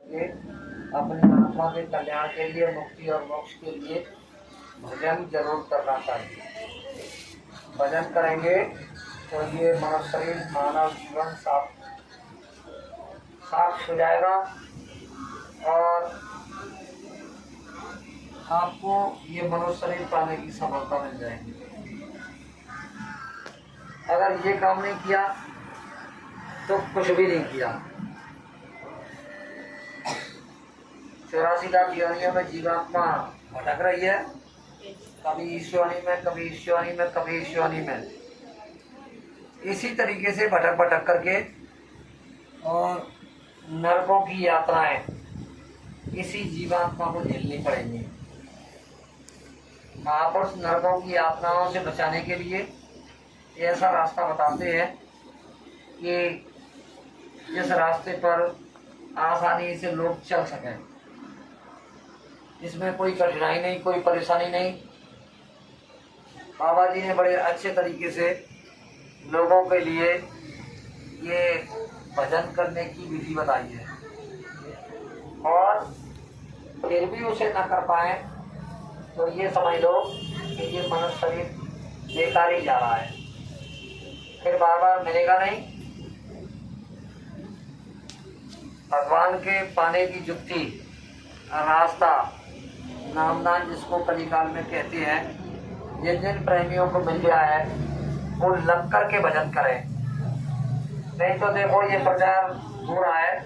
ये अपनी आत्मा के कल्याण के लिए, मुक्ति और मोक्ष के लिए भजन जरूर करना चाहिए। भजन करेंगे तो ये मनुष्य शरीर, मानव जीवन साफ हो जाएगा और आपको ये मनुष्य शरीर पाने की सफलता मिल जाएगी। अगर ये काम नहीं किया तो कुछ भी नहीं किया। 84 लाख योनियों में जीवात्मा भटक रही है, कभी इस योनि में, कभी इस योनि में, कभी इस योनि में। इसी तरीके से भटक भटक करके और नरकों की यात्राएं इसी जीवात्मा को झेलनी पड़ेंगी। महापुरुष नरकों की यात्राओं से बचाने के लिए ऐसा रास्ता बताते हैं कि जिस रास्ते पर आसानी से लोग चल सकें, इसमें कोई कठिनाई नहीं, कोई परेशानी नहीं। बाबा जी ने बड़े अच्छे तरीके से लोगों के लिए ये भजन करने की विधि बताई है और फिर भी उसे न कर पाए तो ये समझ लो कि ये मनुष्य शरीर बेकार ही जा रहा है, फिर बार बार मिलेगा नहीं। भगवान के पाने की जुक्ति, रास्ता, नामदान जिसको कलिकाल में कहते हैं, जिन जिन प्रेमियों को मिल गया है वो लग कर के भजन करें। नहीं तो देखो ये प्रचार हो रहा है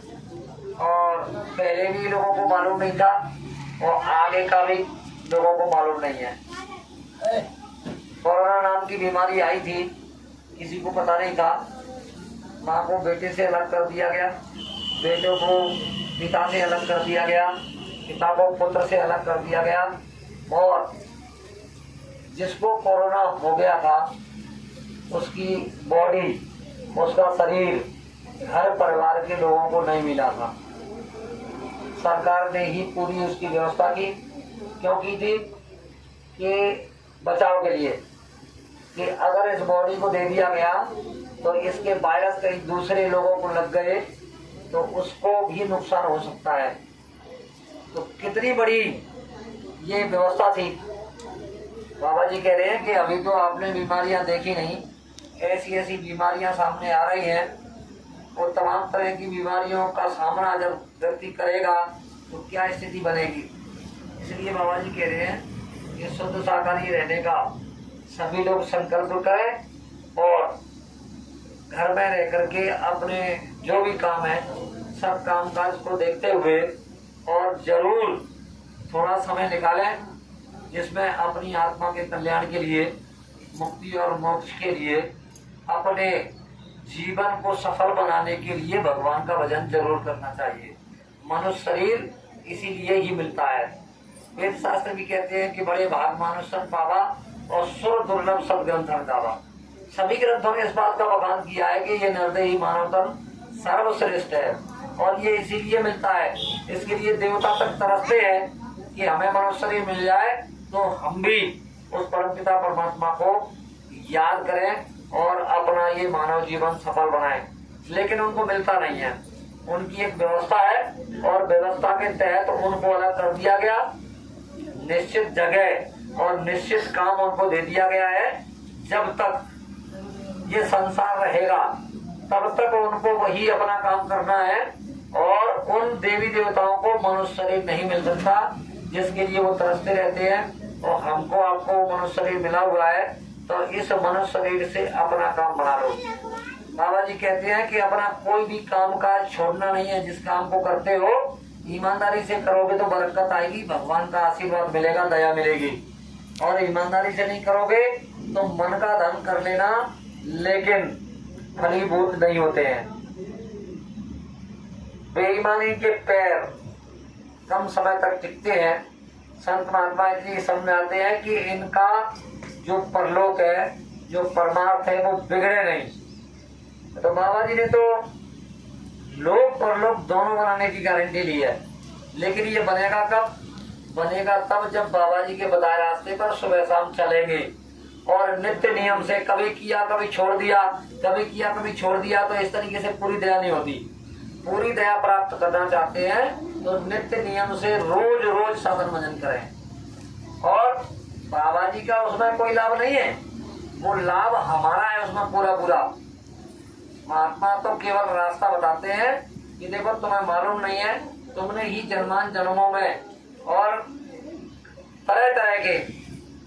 और पहले भी लोगों को मालूम नहीं था और आगे का भी लोगों को मालूम नहीं है। कोरोना नाम की बीमारी आई थी, किसी को पता नहीं था। माँ को बेटे से अलग कर दिया गया, बेटों को पिता से अलग कर दिया गया, पिता को पुत्र से अलग कर दिया गया और जिसको कोरोना हो गया था उसकी बॉडी, उसका शरीर घर परिवार के लोगों को नहीं मिला था। सरकार ने ही पूरी उसकी व्यवस्था की। क्यों की थी? कि बचाव के लिए, कि अगर इस बॉडी को दे दिया गया तो इसके वायरस कहीं दूसरे लोगों को लग गए तो उसको भी नुकसान हो सकता है। तो कितनी बड़ी ये व्यवस्था थी। बाबा जी कह रहे हैं कि अभी तो आपने बीमारियां देखी नहीं, ऐसी ऐसी बीमारियां सामने आ रही हैं और तमाम तरह की बीमारियों का सामना जब व्यक्ति करेगा तो क्या स्थिति बनेगी। इसलिए बाबा जी कह रहे हैं कि शुद्ध शाकाहारी रहने का सभी लोग संकल्प करें और घर में रह करके अपने जो भी काम है सब काम काज को देखते हुए और जरूर थोड़ा समय निकालें जिसमें अपनी आत्मा के कल्याण के लिए, मुक्ति और मोक्ष के लिए, अपने जीवन को सफल बनाने के लिए भगवान का भजन जरूर करना चाहिए। मनुष्य शरीर इसीलिए ही मिलता है। वेद शास्त्र भी कहते हैं कि बड़े भाग मानुष सन पावा और सुर दुर्लभ सब ग्रंथ दावा। सभी ग्रंथों ने इस बात का बखान किया है कि ये निर्दयी मानव तन सर्वश्रेष्ठ है और ये इसीलिए मिलता है। इसके लिए देवता तक तरसते हैं कि हमें मनुष्य शरीर मिल जाए तो हम भी उस परमपिता परमात्मा को याद करें और अपना ये मानव जीवन सफल बनाएं, लेकिन उनको मिलता नहीं है। उनकी एक व्यवस्था है और व्यवस्था के तहत उनको अलग कर दिया गया, निश्चित जगह और निश्चित काम उनको दे दिया गया है। जब तक ये संसार रहेगा तब तक उनको वही अपना काम करना है और उन देवी देवताओं को मनुष्य शरीर नहीं मिल सकता जिसके लिए वो तरसते रहते हैं। और हमको आपको मनुष्य शरीर मिला हुआ है तो इस मनुष्य शरीर से अपना काम बना लो। बाबा जी कहते हैं कि अपना कोई भी काम काज छोड़ना नहीं है। जिस काम को करते हो ईमानदारी से करोगे तो बरकत आएगी, भगवान का आशीर्वाद मिलेगा, दया मिलेगी। और ईमानदारी से नहीं करोगे तो मन का धन कर लेना, लेकिन फलीभूत नहीं होते हैं। बेईमानी के पैर कम समय तक टिकते हैं। संत महात्मा इसलिए समझ आते हैं कि इनका जो परलोक है, जो परमार्थ है, वो बिगड़े नहीं। तो बाबा जी ने तो लोक परलोक दोनों बनाने की गारंटी ली है, लेकिन ये बनेगा कब? बनेगा तब जब बाबा जी के बताए रास्ते पर सुबह शाम चलेंगे और नित्य नियम से कभी किया कभी छोड़ दिया, कभी किया कभी छोड़ दिया, तो इस तरीके से पूरी दया नहीं होती। पूरी दया प्राप्त करना चाहते हैं तो नित्य नियम से रोज रोज साधन भजन करें। और बाबा जी का उसमें कोई लाभ नहीं है, वो लाभ हमारा है उसमें पूरा पूरा। महात्मा तो केवल रास्ता बताते हैं कि देखो तुम्हें मालूम नहीं है, तुमने ही जन्मान जन्मों में और तरह तरह के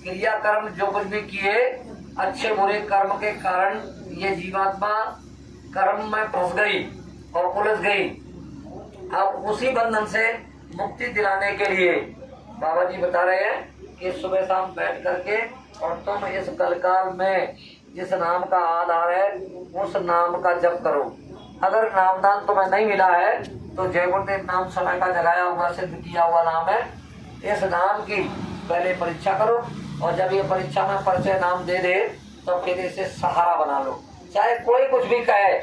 क्रिया कर्म जो कुछ भी किए, अच्छे बुरे कर्म के कारण ये जीवात्मा कर्म में फंस गई और उलझ गई। अब उसी बंधन से मुक्ति दिलाने के लिए बाबा जी बता रहे हैं कि सुबह शाम बैठ करके और तुम इस कलकाल में जिस नाम का आधार है उस नाम का जप करो। अगर नामदान तुम्हें नहीं मिला है तो जय गुरुदेव नाम समय का जगाया हुआ सिद्ध किया हुआ नाम है। इस नाम की पहले परीक्षा करो और जब ये परीक्षा में परिचय नाम दे दे तो फिर इसे सहारा बना लो। चाहे कोई कुछ भी कहे,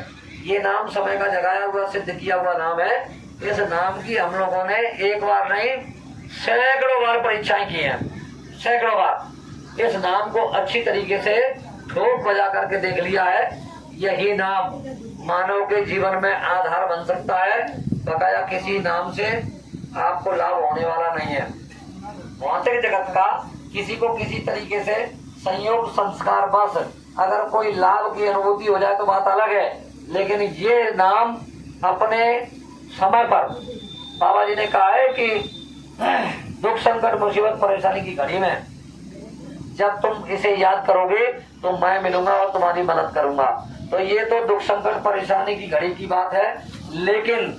ये नाम समय का जगाया हुआ सिद्ध किया हुआ नाम है। इस नाम की हम लोगों ने एक बार नहीं सैकड़ों बार परीक्षाएं की हैं, सैकड़ों बार। इस नाम को अच्छी तरीके से ठोक बजा करके देख लिया है। यही नाम मानव के जीवन में आधार बन सकता है। बकाया किसी नाम से आपको लाभ होने वाला नहीं है। भौतिक जगत का किसी को किसी तरीके से संयोग संस्कार बस अगर कोई लाभ की अनुभूति हो जाए तो बात अलग है, लेकिन ये नाम अपने समय पर बाबा जी ने कहा है कि दुख संकट मुसीबत परेशानी की घड़ी में जब तुम इसे याद करोगे तो मैं मिलूंगा और तुम्हारी मदद करूंगा। तो ये तो दुख संकट परेशानी की घड़ी की बात है, लेकिन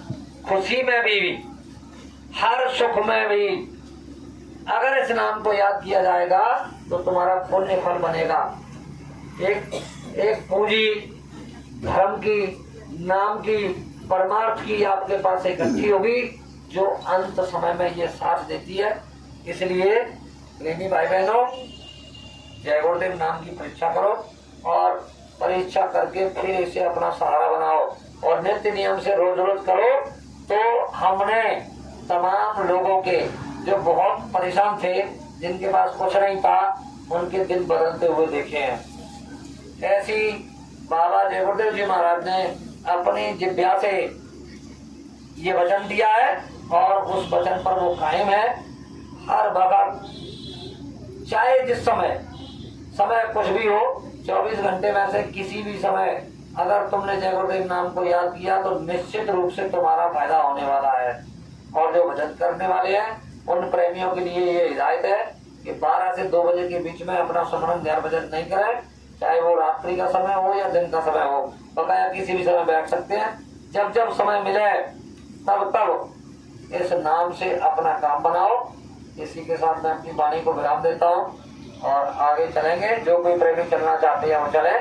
खुशी में भी हर सुख में भी अगर इस नाम को याद किया जाएगा तो तुम्हारा पुण्य फल बनेगा। एक पूंजी धर्म की, नाम की, परमार्थ की आपके पास इकट्ठी होगी जो अंत समय में ये साथ देती है। इसलिए प्रेमी भाई बहनों, जय गुरुदेव नाम की परीक्षा करो और परीक्षा करके फिर इसे अपना सहारा बनाओ और नित्य नियम से रोज रोज करो। तो हमने तमाम लोगों के जो बहुत परेशान थे, जिनके पास कुछ नहीं था, उनके दिल बदलते हुए देखे हैं। ऐसी बाबा जय गुरुदेव जी महाराज ने अपनी जिह्वा से ये वचन दिया है और उस वचन पर वो कायम है। हर वक्त चाहे जिस समय कुछ भी हो, 24 घंटे में से किसी भी समय अगर तुमने जय गुरुदेव नाम को याद किया तो निश्चित रूप से तुम्हारा फायदा होने वाला है। और जो भजन करने वाले हैं उन प्रेमियों के लिए ये हिदायत है कि 12 से 2 बजे के बीच में अपना स्मरण ध्यान भजन नहीं करें, चाहे वो रात्रि का समय हो या दिन का समय हो। बकाया किसी भी समय बैठ सकते हैं, जब जब समय मिले तब तब इस नाम से अपना काम बनाओ। इसी के साथ मैं अपनी वाणी को विराम देता हूँ और आगे चलेंगे। जो कोई प्रेमी चलना चाहते हैं वो चले।